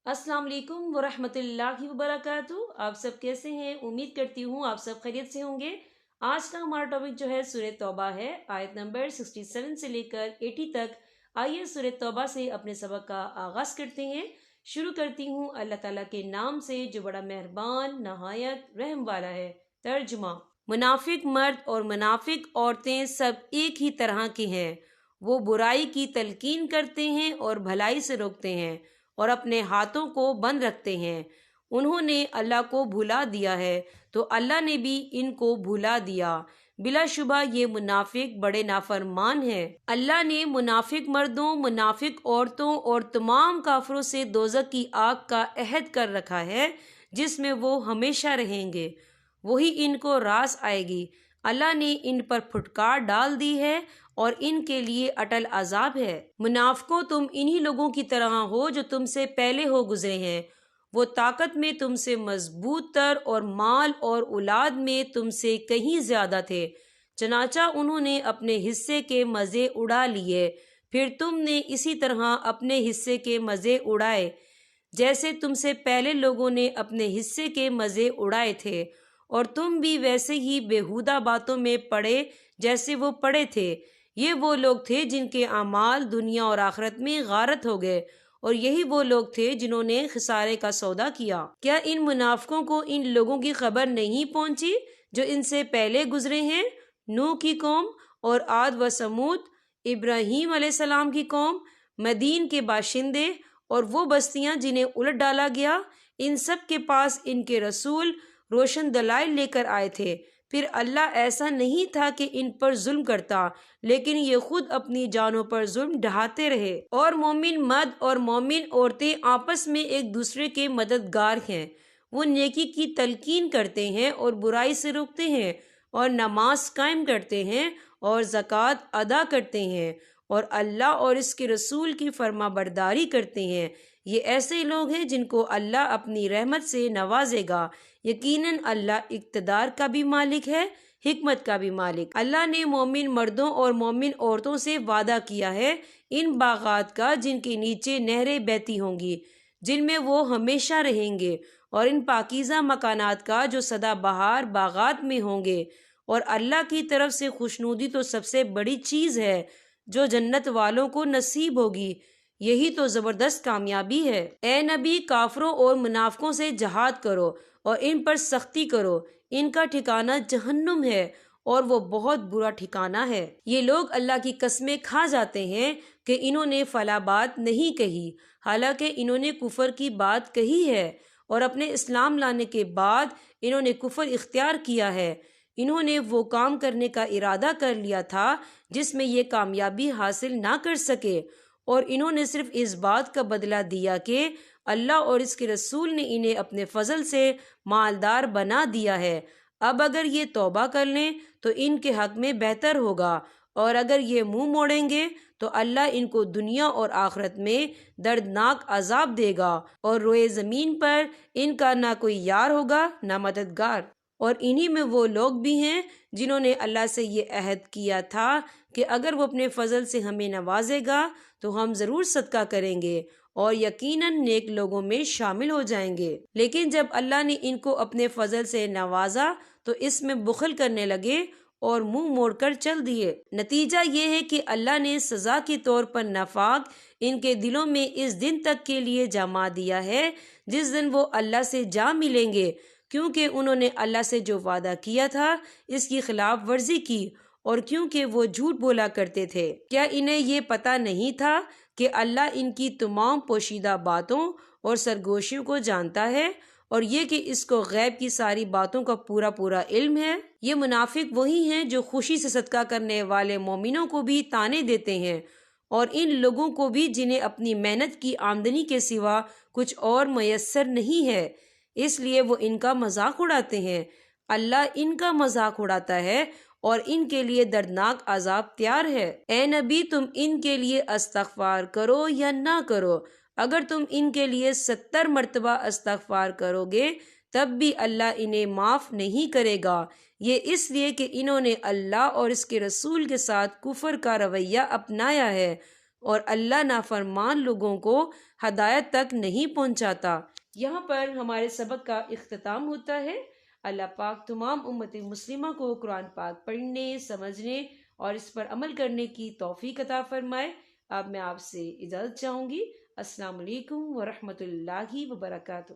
अस्सलाम वालेकुम वरहमत llahi वबरकातु। आप सब कैसे हैं? उम्मीद करती हूँ आप सब खैरियत से होंगे। आज का हमारा टॉपिक जो है सूरह तौबा है, आयत नंबर 67 से लेकर 80 तक। आइए सूरह तौबा से अपने सबक का आगाज करते हैं। शुरू करती हूँ अल्लाह ताला के नाम से जो बड़ा मेहरबान नहायत रहम वाला है। तर्जुमा। मुनाफिक मर्द और मुनाफिक औरतें सब एक ही तरह के हैं। वो बुराई की तलकीन करते हैं और भलाई से रोकते हैं और अपने हाथों को बंद रखते हैं। उन्होंने अल्लाह को भुला दिया है तो अल्लाह ने भी इनको भुला दिया। बिलाशुबा ये मुनाफिक बड़े नाफरमान हैं। अल्लाह ने मुनाफिक मर्दों, मुनाफिक औरतों और तमाम काफरों से दोज़ख की आग का अहद कर रखा है जिसमें वो हमेशा रहेंगे। वही इनको रास आएगी। अल्लाह ने इन पर फुटकार डाल दी है और इनके लिए अटल अजाब है। मुनाफिकों, तुम इन्हीं लोगों की तरह हो जो तुमसे पहले हो गुजरे हैं। वो ताकत में तुमसे मजबूत तर और माल और औलाद में तुमसे कहीं ज्यादा थे। चनाचा उन्होंने अपने हिस्से के मजे उड़ा लिए, फिर तुमने इसी तरह अपने हिस्से के मजे उड़ाए जैसे तुमसे पहले लोगों ने अपने हिस्से के मजे उड़ाए थे, और तुम भी वैसे ही बेहुदा बातों में पड़े जैसे वो पड़े थे। ये वो लोग थे जिनके अमाल दुनिया और आखिरत में गारत हो गए, और यही वो लोग थे जिन्होंने खसारे का सौदा किया। क्या इन मुनाफिकों को इन लोगों की खबर नहीं पहुंची जो इनसे पहले गुजरे हैं? नूह की कौम और आद व समूद, इब्राहीम अलैहिस्सलाम की कौम, मदीन के बाशिंदे और वो बस्तियां जिन्हें उलट डाला गया, इन सब के पास इनके रसूल रोशन दलाइल लेकर आए थे। फिर अल्लाह ऐसा नहीं था कि इन पर जुल्म करता, लेकिन ये खुद अपनी जानों पर जुल्म ढहाते रहे। और मोमिन मर्द और मोमिन औरतें आपस में एक दूसरे के मददगार हैं। वो नेकी की तलकीन करते हैं और बुराई से रोकते हैं, और नमाज कायम करते हैं और ज़कात अदा करते हैं, और अल्लाह और इसके रसूल की फर्मा बरदारी करते हैं। ये ऐसे लोग हैं जिनको अल्लाह अपनी रहमत से नवाजेगा। यकीनन अल्लाह इक़्तिदार का भी मालिक है, हिकमत का भी मालिक। अल्लाह ने मोमिन मर्दों और मोमिन औरतों से वादा किया है इन बागात का जिनके नीचे नहरें बहती होंगी, जिनमें वो हमेशा रहेंगे, और इन पाकीज़ा मकानात का जो सदा बहार बागात में होंगे। और अल्लाह की तरफ से खुशनुदी तो सबसे बड़ी चीज़ है जो जन्नत वालों को नसीब होगी। यही तो जबरदस्त कामयाबी है। ए नबी, काफरों और मुनाफिकों से जहाद करो और इन पर सख्ती करो। इनका ठिकाना जहन्नुम है और वो बहुत बुरा ठिकाना है। ये लोग अल्लाह की कसमें खा जाते हैं कि इन्होंने फला बात नहीं कही, हालांकि इन्होंने कुफर की बात कही है, और अपने इस्लाम लाने के बाद इन्होंने कुफर इख्तियार किया है। इन्होंने वो काम करने का इरादा कर लिया था जिसमें ये कामयाबी हासिल ना कर सके, और इन्होंने सिर्फ इस बात का बदला दिया कि अल्लाह और इसके रसूल ने इन्हें अपने फजल से मालदार बना दिया है। अब अगर ये तौबा कर लें तो इनके हक में बेहतर होगा, और अगर ये मुंह मोड़ेंगे तो अल्लाह इनको दुनिया और आखिरत में दर्दनाक अजाब देगा, और रोए ज़मीन पर इनका ना कोई यार होगा ना मददगार। और इन्हीं में वो लोग भी हैं जिन्होंने अल्लाह से ये अहद किया था कि अगर वो अपने फजल से हमें नवाजेगा तो हम ज़रूर सदका करेंगे और यकीनन नेक लोगों में शामिल हो जाएंगे। लेकिन जब अल्लाह ने इनको अपने फजल से नवाजा तो इसमें बुखल करने लगे और मुंह मोड़कर चल दिए। नतीजा ये है कि अल्लाह ने सजा के तौर पर नफाक इनके दिलों में इस दिन तक के लिए जमा दिया है जिस दिन वो अल्लाह से जा मिलेंगे, क्योंकि उन्होंने अल्लाह से जो वादा किया था इसकी खिलाफ वर्जी की, और क्योंकि वो झूठ बोला करते थे। क्या इन्हें ये पता नहीं था कि अल्लाह इनकी तमाम पोशीदा बातों और सरगोशियों को जानता है, और ये कि इसको गैब की सारी बातों का पूरा पूरा इल्म है? ये मुनाफिक वही हैं जो खुशी से सदका करने वाले मोमिनों को भी ताने देते हैं, और इन लोगों को भी जिन्हें अपनी मेहनत की आमदनी के सिवा कुछ और मयस्सर नहीं है, इसलिए वो इनका मजाक उड़ाते हैं। अल्लाह इनका मजाक उड़ाता है और इनके लिए दर्दनाक अजाब तैयार है। ए नबी, तुम इनके लिए अस्तगफार करो या ना करो, अगर तुम इनके लिए 70 मरतबा अस्तगफार करोगे तब भी अल्लाह इन्हें माफ नहीं करेगा। ये इसलिए कि इन्होंने अल्लाह और इसके रसूल के साथ कुफर का रवैया अपनाया है। اور اللہ نافرمان لوگوں کو ہدایت تک نہیں پہنچاتا۔ یہاں پر ہمارے سبق کا اختتام ہوتا ہے۔ اللہ پاک تمام امت مسلمہ کو قرآن پاک پڑھنے، سمجھنے اور اس پر عمل کرنے کی توفیق عطا فرمائے۔ اب میں آپ سے اجازت چاہوں گی۔ السلام علیکم ورحمۃ اللہ وبرکاتہ۔